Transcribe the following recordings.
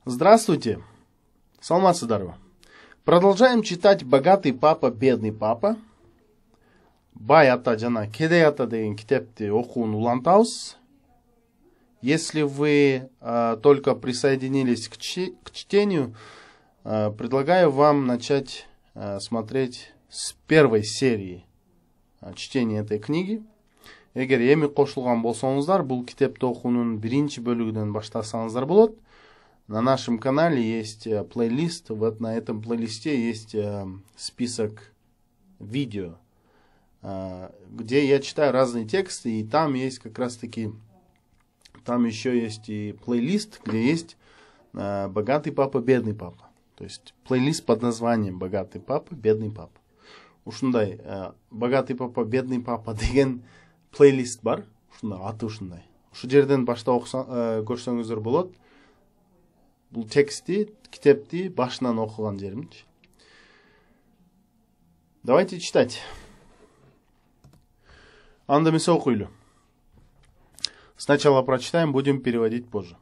Здравствуйте, саламатсыздарбы. Продолжаем читать «Богатый папа, бедный папа». Бай ата жана кедей ата деген китепти окуун улантабыз. Если вы только присоединились к чтению, предлагаю вам начать смотреть с первой серии чтения этой книги. Эгер эми кошулган болсоңуздар, бул китепти окуунун биринчи бөлүгүнөн баштасаңыздар болот. На нашем канале есть плейлист. Вот на этом плейлисте есть список видео, где я читаю разные тексты, и там есть как раз таки, там еще есть и плейлист, где есть «Богатый папа, бедный папа». То есть плейлист под названием «Богатый папа, бедный папа». Ушундай «Богатый папа, бедный папа» деген плейлист бар. Ушундай аты ушундай. Ушу жерден башта көрсөңүздөр болот. Бұл тексти, китепти башынан окуган жеримчи. Давайте читать. Анда эмесе окуйлу. Сначала прочитаем, будем переводить позже.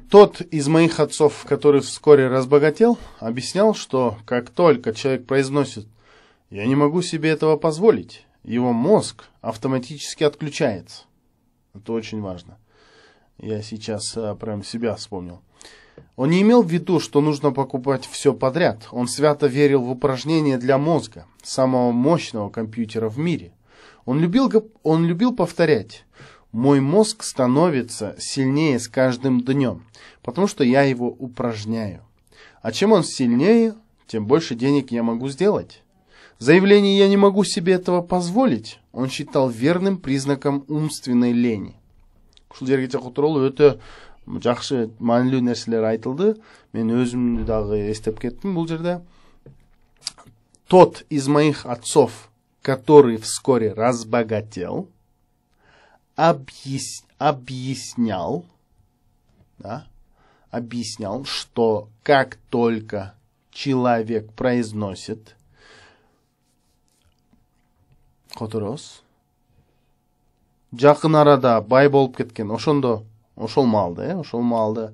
Тот из моих отцов, который вскоре разбогател, объяснял, что как только человек произносит «я не могу себе этого позволить», его мозг автоматически отключается. Это очень важно. Я сейчас прям себя вспомнил. Он не имел в виду, что нужно покупать все подряд. Он свято верил в упражнения для мозга, самого мощного компьютера в мире. Он любил повторять: «Мой мозг становится сильнее с каждым днем, потому что я его упражняю. А чем он сильнее, тем больше денег я могу сделать». Заявление «я не могу себе этого позволить» он считал верным признаком умственной лени. Ушул жерге чакыруу тууралуу өтө жакшы маанилүү нерселер айтылды. Мен өзүмдү дагы эстеп кеттим бул жерде. Тот из моих отцов, который вскоре разбогател, объяснял, что как только человек произносит жакын арада бай болуп кеткен, ошол маалда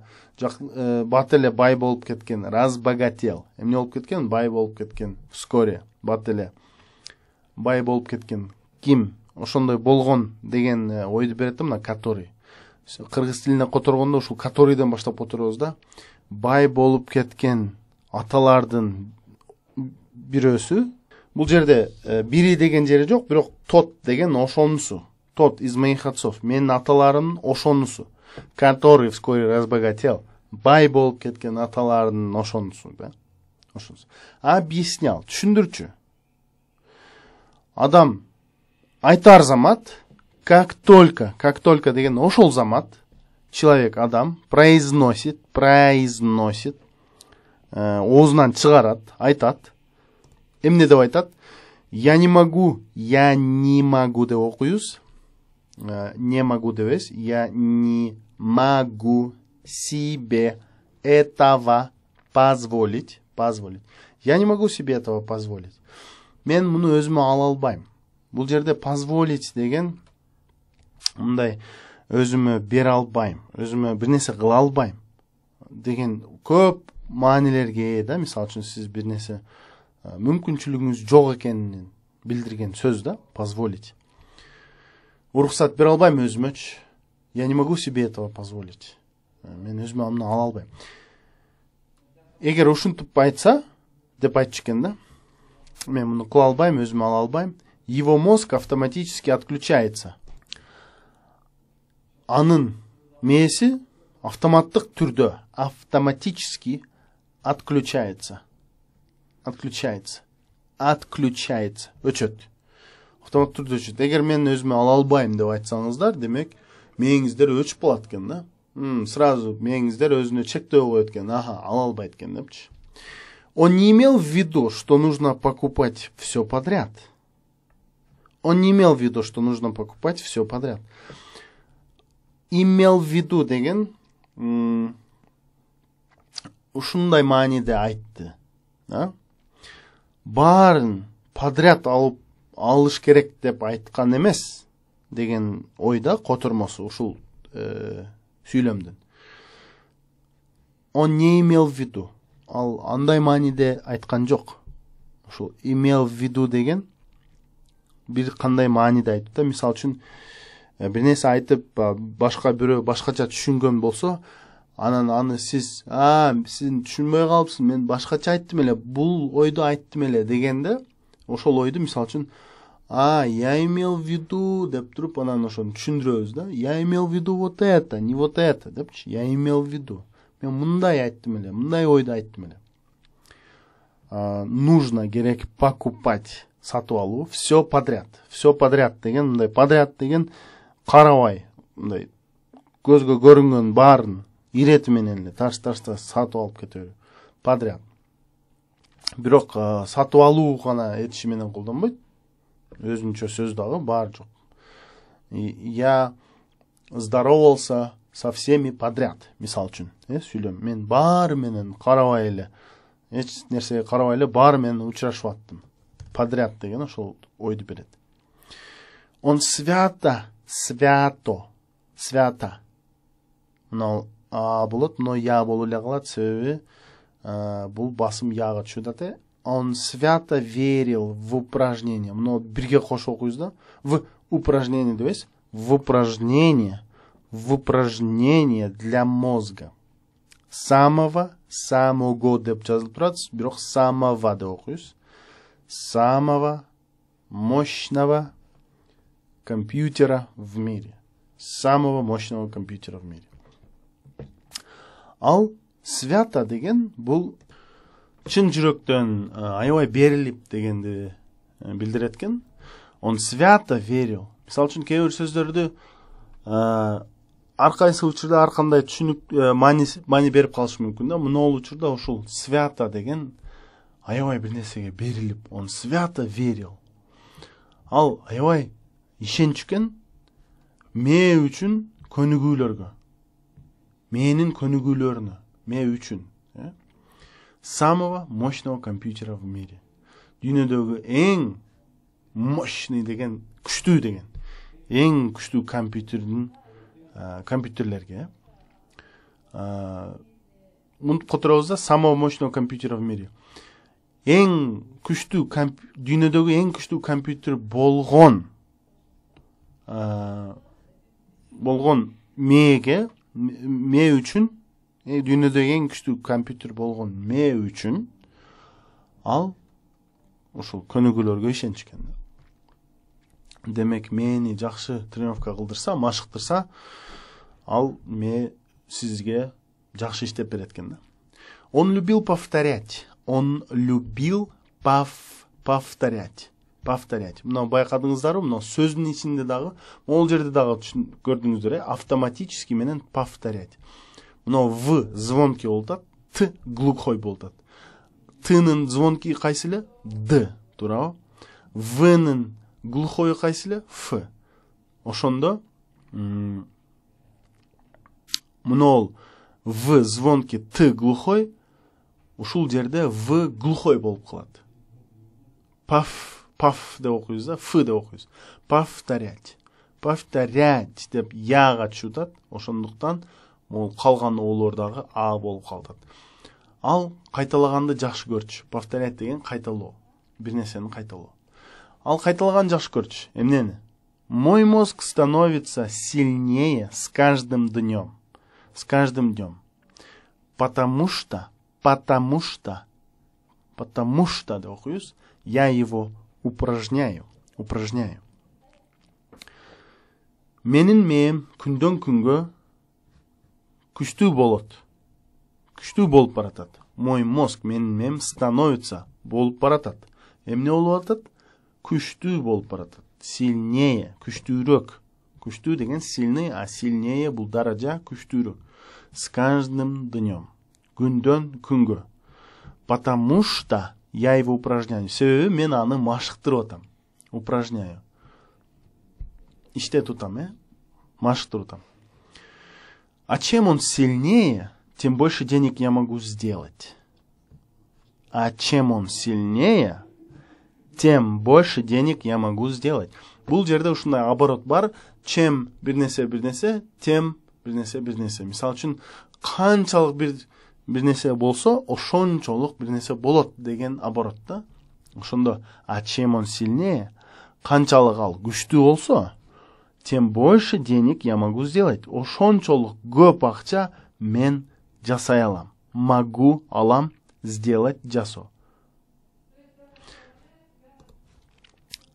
бат эле бай болуп кеткен, разбогател. Эмне болуп кеткен? Бай болуп кеткен. Вскоре бат эле бай болуп кеткен. Ким ошондой болгон деген ойду берет мына который. Кыргыз тилине которгондо ушул которыйдан баштап которобуз да. Бай болуп кеткен аталардын бирөөсү. Бул жерде бири деген жери жок, бирок тот деген ошонусу. Тот из моих отцов, менин аталарымдын ошонусу, который вскоре разбогател, бай болуп кеткен аталарынын ошонусу, да? Ошонусу. Объяснял, түшүндүрчү. Адам айтар замат, как только деген ошол замат, человек, адам, произносит, оозунан чыгарат, айтат. Эмне деп айтат? Я не могу деп окуйбуз. Не могу девес, я не могу себе этого позволить. Я не могу себе этого позволить. Мен муну өзүмө ала албайм. Бул жерде позволить деген мындай өзүмө бере албайм, өзүмө бир нерсе кыла албайм деген көп маанилерге да. Мисалы үчүн сиз бир нерсе мүмкүнчүлүгүңүз жок экенин билдирген сөз да, позволить. Уруксат бере албайм өзүмөчү. Я не могу себе этого позволить. Мен өзүмө аны ала албайм. Эгер ушинтип айтса, деп айтчу экен да. Мен муну кыла албайм, өзүмө ала албайм. Его мозг автоматически отключается. Анын мээси автоматтык түрдө автоматически отключается. Өчөт. Автомат түрдө өчөт. Эгер мен өзүмө ала албайм деп айтсаңыздар, демек мээңиздер өчүп калат экен да. Сразу мээңиздер өзүнө чектөө коет экен. Ала албайт экен депчи. Он не имел в виду, что нужно покупать все подряд. Имел в виду деген ушундай мааниде айтты. Баарын подряд алыш керек деп айткан эмес деген ойда котормосу ушул сүйлөмдүн. он не имел в виду. Ал андай мааниде айткан жок. Ушул имел в виду деген бир кандай мааниде айтып да, мисалы үчүн бир нерсе айтып, башка бирөө башкача түшүнгөн болсо, анан аны сиз сен түшүнбөй калыпсың, мен башкача айттым эле, бул ойду айттым эле дегенде, ошол ойду мисалы үчүн я имел в виду деп туруп, анан ошону түшүндүрөбүз да. Я имел в виду вот это, не вот это депчи. Я имел в виду. Мен мындай айттым эле, мындай ойду айттым эле. Нужно, керек покупать, сатып алуу, все подряд. Все подряд деген, мындай подряд деген карабай, мындай көзгө көрүнгөн баарын ирети менен эле тарс-тарста сатып алып кетөбү. Подряд. Бирок сатып алуу гана этиши менен колдонбойт. Өзүнчө сөз дагы бар жок. Я здоровался со всеми подряд, мисал үчүн. Сүйлөм. Мен баары менен карабай эле, эч нерсеге карабай эле баары менен учурашып аттым. Подряд деген ошол ойду берет. Он свято, свято. Мына болот, но я болуу эле калат, себеби бул басым яга түшүп атат. Он свято верил в упражнение. Мына бирге кошуп окуйбуз да. В упражнение дебейсиз. В упражнение для мозга. Самого деп жазылып турат, бирок самого деп окуйбуз. Самого мощного компьютера в мире. Самого мощного компьютера в мире. Ал свято деген бул чын жүрөктөн аябай берилип дегенди билдирет экен. Он свято верил. Мисалы үчүн кээ бир сөздөрдү ар кайсы учурда ар кандай түшүнүк маани берип калышы мүмкүн да. Мына учурда ушул свято деген аябай бир нерсеге берилип, он свято верил. Ал аябай ишенчкен мээ үчүн көнүгүүлөргө. Менин көнүгүүлөрүнө, мээ үчүн. Самого мощного компьютера в мире. Дүйнөдөгү эң мощный деген, күчтүү деген. Эң күчтүү компьютерлерге. Мынтип которобуз да, самого мощного компьютера в мире. Эң күчтүү дүйнөдөгү эң күчтүү компьютер болгон мээге, мээ үчүн, дүйнөдөгү эң күчтүү компьютер болгон мээ үчүн ал ушул көнүгүүлөргө ишенчкен. Демек, мээни жакшы тренировка кылдырса, машыктырса, ал мээ сизге жакшы иштеп берет экен да. Он любил повторять. Он любил повторять. Мына байкадыңыздарбы, мына сөздүн ичинде дагы, могул жерде дагы көрдүңүздөр, автоматически менен повторять. Мына в звонки болуп атат, т глухой болуп атат. Тнын звонки кайсы эле? Д, туурабы? Внын глухой кайсы эле? Ф. Ошондо мына в звонки т глухой, ушул жерде в глухой болуп калат. Паф деп окуйбуз да, ф деп окуйбуз. Повторять. Повторять деп яга түшүп атат. Ошондуктан могул калган оолор дагы а болуп калат. Ал кайталаганды жакшы көрчү. Повторять деген кайталоо. Бир нерсени кайталоо. Ал кайталаган жакшы көрчү. Эмнени? Мой мозг становится сильнее с каждым днем. С каждым днем. Потому что деп окуйбуз, я его упражняю. Менин мээм күндөн күнгө күчтүү болот. Күчтүү болуп баратат. Мой мозг, менин мээм становится болуп баратат. Эмне болуп атат? Күчтүү болуп баратат. Сильнее, күчтүүрөөк. Күчтүү деген сильный, а сильнее бул даража күчтүүрөөк. С каждым днем. Күндөн күнгө. Потому что я его упражняю. Себеби мен аны машыктырып атам. Упражняю. Иштетип атам, машыктырып атам. А чем он сильнее, тем больше денег я могу сделать. А чем он сильнее, тем больше денег я могу сделать. Бул жерде ушундай оборот бар. Чем бир нерсе, тем бир нерсе. Мисалы үчүн, канчалык бир бир нерсе болсо, ошончолук бир нерсе болот деген оборот да. Ошондо, а чем он сильнее, канчалык ал күчтүү болсо, тем больше денег я могу сделать. Ошончолук көп акча мен жасай алам. Могу, алам, сделать, жасоо.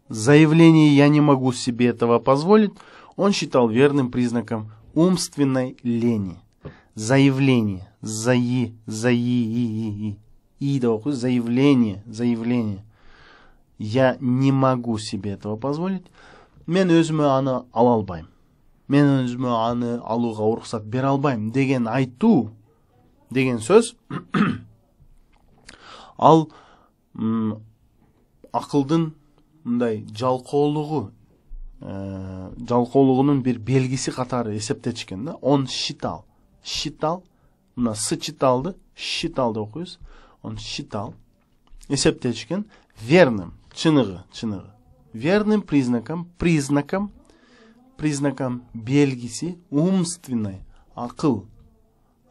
Заявление «я не могу себе этого позволить» он считал верным признаком умственной лени. Заявление, заявление. Я не могу себе этого позволить. Мен өзүмө аны ала албайм. Мен өзүмө аны алууга уруксат бере албайм деген айтуу деген сөз ал акылдын мындай жалкоолугунун бир белгиси катары эсептечкен да. Он считал, мына считалды окуйбуз. Он считал, эсептечкен верным, чыныгы, верным признаком белгиси умственной акыл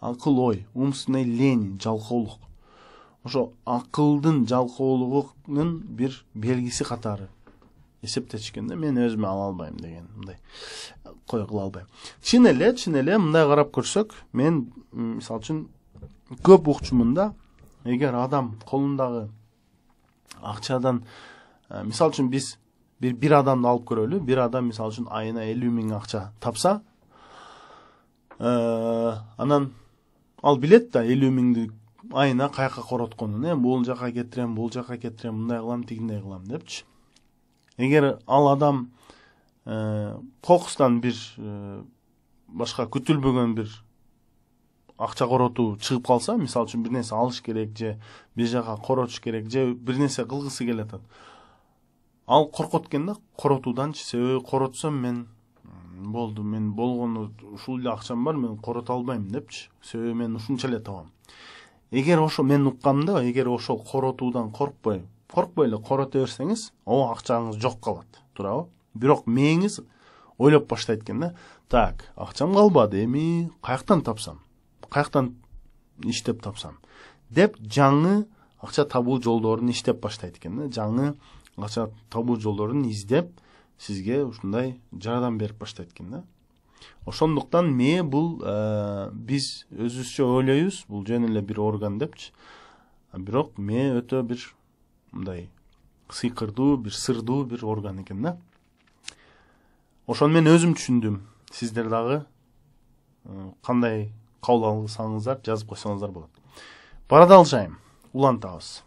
ой, умственной лени, жалкоолук. Ошо акылдын жалкоолугунун бир белгиси катары эсептечкен да. Мен өзүмө ала албайм деген мындай кой кыла албайм. Чын эле мындай карап көрсөк, мен мисалы үчүн көп укчумун да. Эгер адам колундагы акчадан, мисалы үчүн биз бир адамды алып көрөлү. Бир адам мисалы үчүн айына 50 000 акча тапса, анан ал билет да 50 000ди айына каяка коротконун, бул жака кетирем, мындай кылам, тигиндей кылам депчи. Эгер ал адам кокустан бир башка күтүлбөгөн бир акча коротуу чыгып калса, мисалы үчүн бир нерсе алыш керек же бир жака коротуш керек же бир нерсе кылгысы келет, ал коркот экен да коротууданчы. Себеби коротсом мен болду, мен болгону ушул эле акчам бар, мен корото албайм депчи. Себеби мен ушунча эле табам. Эгер ошо мен уккамда, эгер ошол коротуудан коркпой эле корото берсеңиз, о акчаңыз жок калат, туурабы? Бирок мээңиз ойлоп баштайт экен да. Так, акчам калбады, эми каяктан тапсам? Каяктан иштеп тапсам? Деп жаңы акча табуу жолдорун иштеп баштайт экен да. Жаңы акча табуу жолдорун издеп, сизге ушундай жардам берип баштайт экен да. Ошондуктан мээ бул биз өзүбүзчө ойлойбуз, бул жөн эле бир орган депчи. Бирок мээ өтө бир мындай сыйкырдуу, бир сырдуу бир орган экен да. Ошону мен өзүм түшүндүм. Сиздер дагы кандай кабыл алсаңыздар, жазып койсоңуздар болот. Продолжаем. Улантабыз.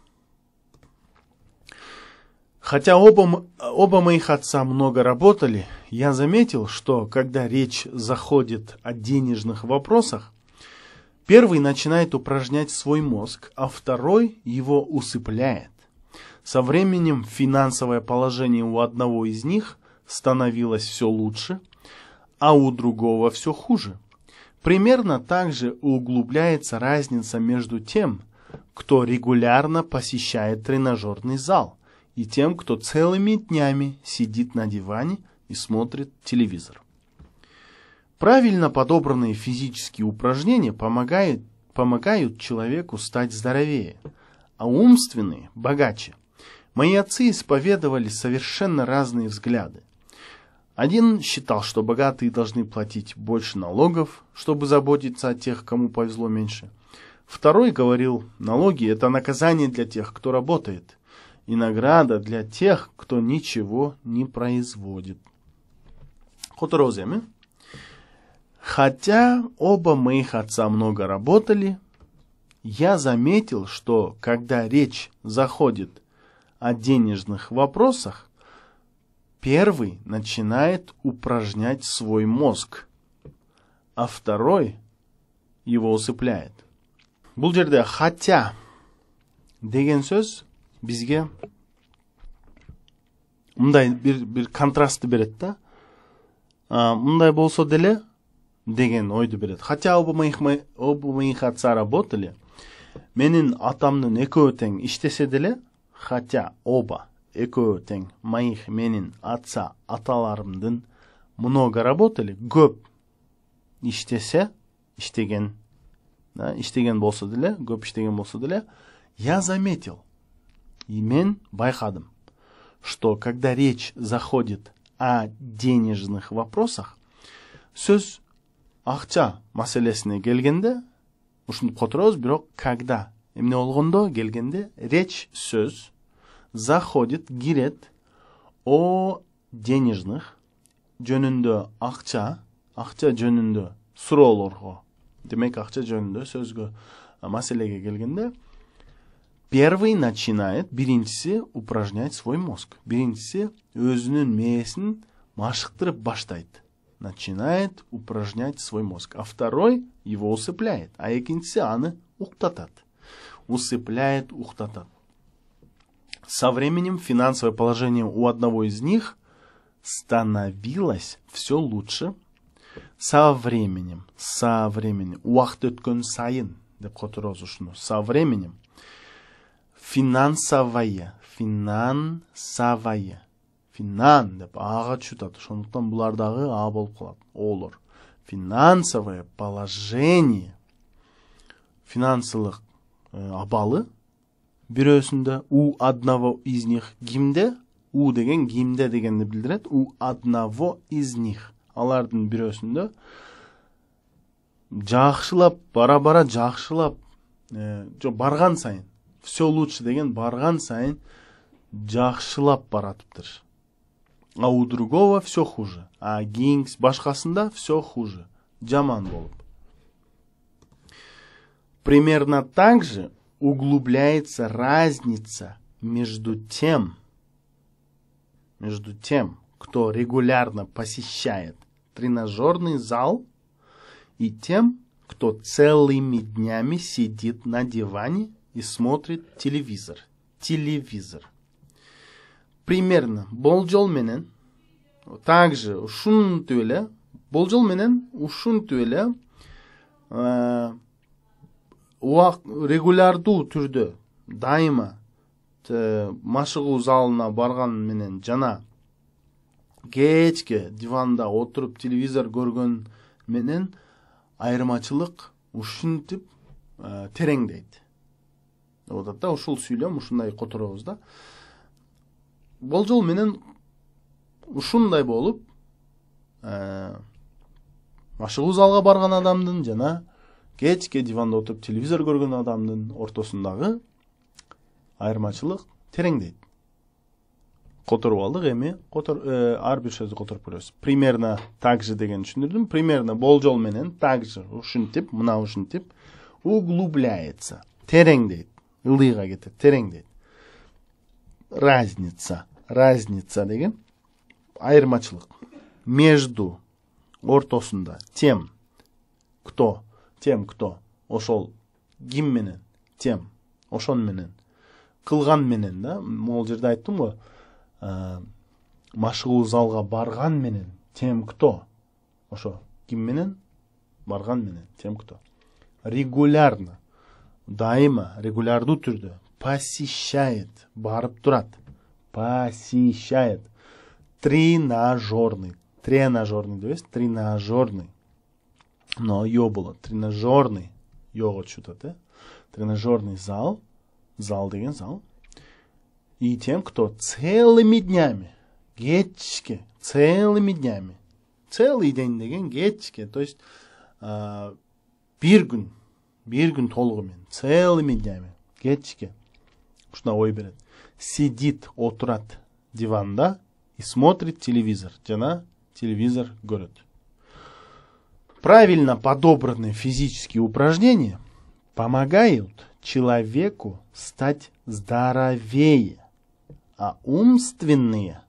Хотя оба моих отца много работали, я заметил, что когда речь заходит о денежных вопросах, первый начинает упражнять свой мозг, а второй его усыпляет. Со временем финансовое положение у одного из них становилось все лучше, а у другого все хуже. Примерно так же углубляется разница между тем, кто регулярно посещает тренажерный зал, и тем, кто целыми днями сидит на диване и смотрит телевизор. Правильно подобранные физические упражнения помогают человеку стать здоровее, а умственные – богаче. Мои отцы исповедовали совершенно разные взгляды. Один считал, что богатые должны платить больше налогов, чтобы заботиться о тех, кому повезло меньше. Второй говорил, налоги – это наказание для тех, кто работает, и награда для тех, кто ничего не производит. Хотя оба моих отца много работали, я заметил, что когда речь заходит о денежных вопросах, первый начинает упражнять свой мозг, а второй его усыпляет. Бул жерде хотя деген сөз бизге мындай бир контрастты берет да. Мындай болсо деле деген ойду берет. Хотя оба моих отца работали, менин атамдын экөө тең иштесе деле, хотя оба экөө тең менин атса аталарымдын много работали, көп иштесе, иштеген иштеген болсо деле, көп иштеген болсо деле, я заметил, и мен байкадым, что когда речь заходит о денежных вопросах, сөз акча маселесине келгенде, ушинтип которобуз, бирок когда эмне болгондо келгенде, речь сөз заходит, кирет о денежных жөнүндө, акча жөнүндө суроолорго, демек акча жөнүндө сөзгө, маселеге келгенде, первый начинает, биринчиси упражнять свой мозг. Биринчиси өзүнүн мээсин машыктырып баштайт. Начинает упражнять свой мозг. А второй его усыпляет. А экинчиси аны уктатат. Усыпляет, уктатат. Со временем финансовое положение у одного из них становилось все лучше. Со временем. Уақыт өткөн сайын деп которобуз ушуну. Со временем. Финансовая. Финан деп ага чутат. Ошондуктан булардагы а болуп калат. Олор. Финансовое положение. Финансылык абалы бирөөсүндө у одного из них. Кимде? У деген кимде дегенди билдирет. У одного из них. Алардын бирөөсүндө жакшылап, бара-бара жакшылап, барган сайын, все лучше деген барган сайын жакшылап баратыптыр. А у другого все хуже. А кийинкис башкасында все хуже. Жаман болуп. Примерно так же углубляется разница между тем, кто регулярно посещает тренажерный зал, и тем, кто целыми днями сидит на диване и смотрит телевизор. Примерно болжол менен также ушунтип эле регулярдуу түрдө дайыма машыгуу залына барган менен жана кечке диванда отуруп телевизор көргөн менен айырмачылык ушинтип тереңдейт. Вот да, ушул сүйлөм ушундай которобуз да. Болжол менен ушундай болуп, машыгуу залга барган адамдын жана кечке диванда отуруп телевизор көргөн адамдын ортосундагы айырмачылык тереңдейт. Которуп алдык, эми ар бир сөздү которуп көрөбүз. Примерно так же деген түшүндүрдүм. Примерно болжол менен так же ушинтип, мына ушинтип углубляется, тереңдейт, ылдыйга кетет, тереңдейт. Разница деген айырмачылык между ортосунда тем, кто ошол ким менен, тем ошон менен, кылган менен да, могул жерде айттым го, машыгуу залга барган менен, тем кто, ошо ким менен, барган менен, тем кто. Регулярно, дайыма, регулярдуу түрдө посещает, барып турат, посещает. Тренажерный дебес, тренажерный. Но ё болот, тренажерный, його чутат, тренажерный зал деген зал. И тем, кто целыми днями, кечке, целый день деген кечке, то есть бир күн толугу менен, целыми днями, кечке, ушуна ой берет, сидит, отурат диванда и смотрит телевизор, жана телевизор көрөт. Правильно подобранные физические упражнения помогают человеку стать здоровее, а умственные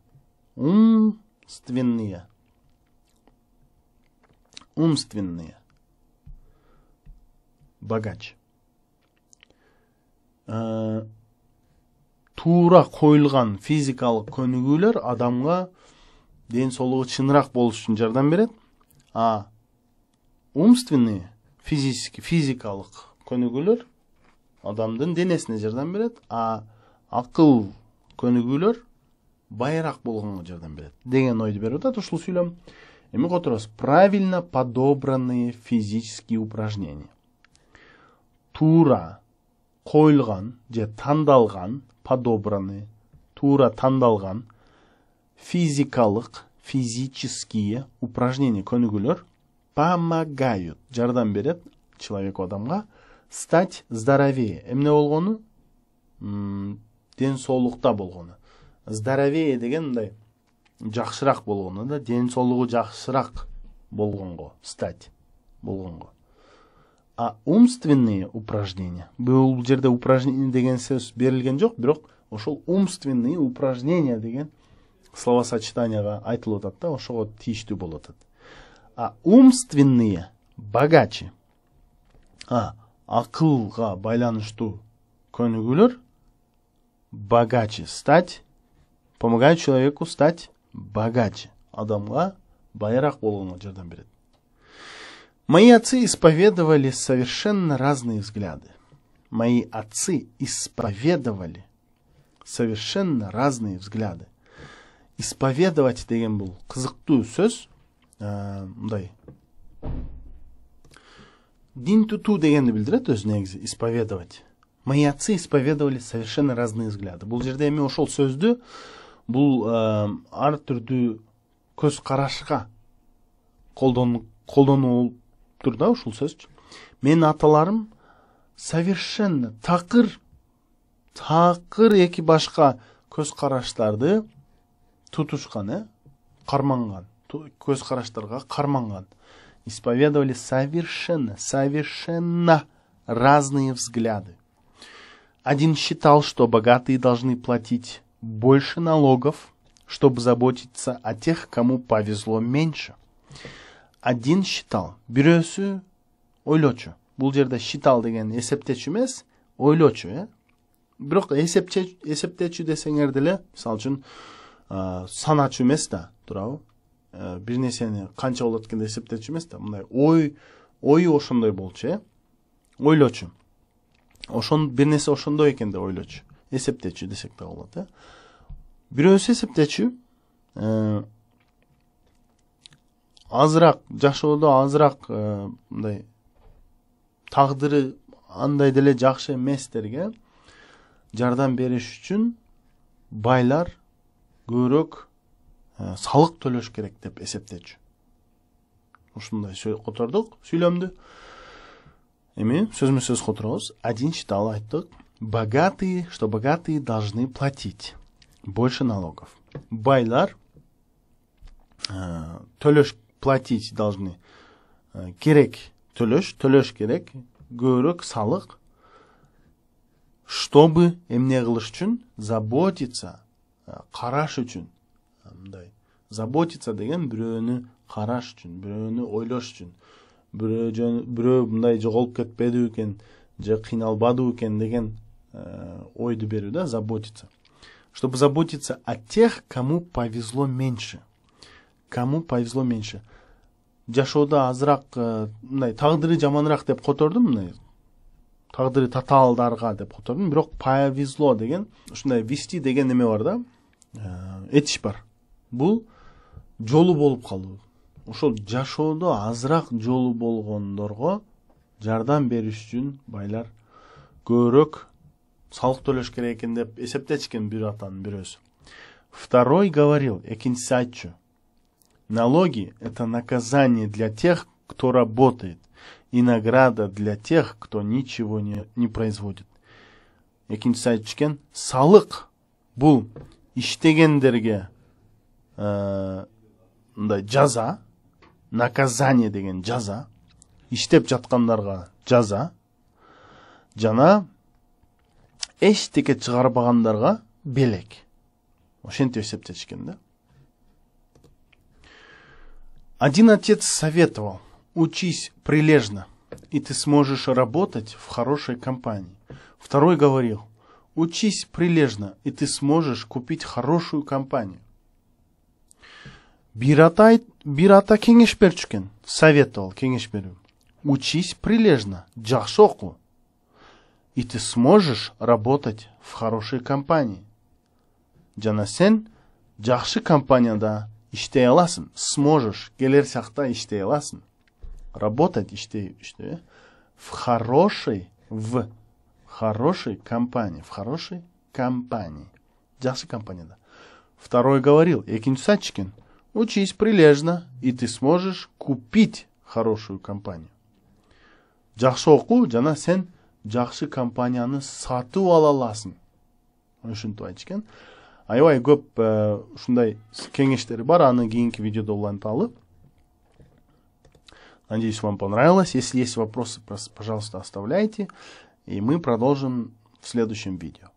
богаче. Туура коюлган физикалык көнүгүүлөр адамга ден соолугу чыныраак болуш үчүн жардам берет, а умственные физикалык көнүгүүлөр адамдын денесине жардам берет, а акыл көнүгүүлөр байыраак болгонго жардам берет деген ойду берип атат ушул сүйлөм. Эми которобуз правильно подобранные физические упражнения. туура коюлган же тандалган, подобраны, туура тандалган физические упражнения, көнүгүүлөр помогают, жардам берет человеку, адамга стать здоровее. Эмне болгону? Ден соолукта болгону. Здоровее деген мындай жакшыраак болгону да, ден соолугу жакшыраак болгонго, стать болгонго. А умственные упражнения, бул жерде упражнение деген сөз берилген жок, бирок ошол умственные упражнения деген словосочетанияга айтылып атат да, ошого тийиштүү болуп атат. А умственные богаче. Акылга байланыштуу көнүгүүлөр богаче, стать, помогают человеку стать богаче, адамга байыраак болгонго жардам берет. Мои отцы исповедовали совершенно разные взгляды. Мои отцы исповедовали совершенно разные взгляды. Исповедовать деген бул кызыктуу сөз. Мындай дин тутуу дегенди билдирет өзү негизи, исповедовать. Мои отцы исповедовали совершенно разные взгляды. Бул жерде эми ошол сөздү бул ар түрдүү көз карашка колдонуулуп тур да ушул сөз. Менин аталарым совершенно такыр эки башка көз караштарды тутушкан, карманган, көз караштарга карманган. Исповедовали совершенно разные взгляды. Один считал, что богатые должны платить больше налогов, чтобы заботиться о тех, кому повезло меньше. Один считал, бирөөсү ойлочу. Бул жерде считал деген эсептечү эмес, ойлочу, Бирок эсептечү десеңер деле, мисалы үчүн саначу эмес да, туурабы? Бир нерсени канча болот экенди эсептечү эмес да, мындай ою ошондой болчу, ойлочу. Бир нерсе ошондой экен деп ойлочу. Эсептечү десек да болот, Бирөөсү эсептечү, азыраак жашоодо азыраак мындай тагдыры андай деле жакшы эместерге жардам бериш үчүн байлар көбүрөөк салык төлөш керек деп эсептечү. Ушундай котордук сүйлөмдү. Эми сөзмө сөз которобуз. Один считал, айттык, что богатые должны платить больше налогов. Байлар платить должны. Керек төлөш керек, көбүрөөк салык, чтобы эмне кылыш үчүн, заботиться, караш үчүн. Заботиться деген бирөөнү караш үчүн, бирөөнү ойлош үчүн, бирөө мындай жоголуп кетпеди экен, же кыйналбады экен деген ойду берүү да, заботиться. Чтобы заботиться о тех, кому повезло меньше. Кому повезло меньше. Жашоодо азыраак мындай тагдыры жаманыраак деп котордум, мындай тагдыры татаалдарга деп котордум, бирок повезло деген, ушундай вести деген неме бар да, этиш бар. Бул жолу болуп калуу. Ошол жашоодо азыраак жолу болгондорго жардам бериш үчүн байлар көбүрөөк салык төлөш керек экен деп эсептечкен бир атанын бирөөсү. Второй говорил, экинчиси айтчу, налоги — это наказание для тех, кто работает, и награда для тех, кто ничего не производит. Экинчиси айтчу экен, салык бул иштегендерге жаза, наказание деген жаза, иштеп жаткандарга жаза, жана эчтеке чыгарбагандарга белек. Ошентип эсептешкен да. Один отец советовал: учись прилежно, и ты сможешь работать в хорошей компании. Второй говорил: учись прилежно, и ты сможешь купить хорошую компанию. Бир ата кеңеш берчү экен, советовал, кеңеш берүү. Учись прилежно, жакшы оку, и ты сможешь работать в хорошей компании. Жана сен жакшы компанияда иштей аласың, сможешь, келер сакта иштей аласың. Работать, иштей, в хорошей в хорошей компании. В хорошей компании. Жақсы компанияда. Второй говорил, екінші сәтчикин, учись прилежно, и ты сможешь купить хорошую компанию. Жақсы оқу, жана сен жақсы компанияны сатып ала аласың. Ушинтип айтышкен. Аябай көп ушундай кеңештери бар, аны кийинки видеодо уланталы. Надеюсь, вам понравилось. Если есть вопросы, пожалуйста, оставляйте. И мы продолжим в следующем видео.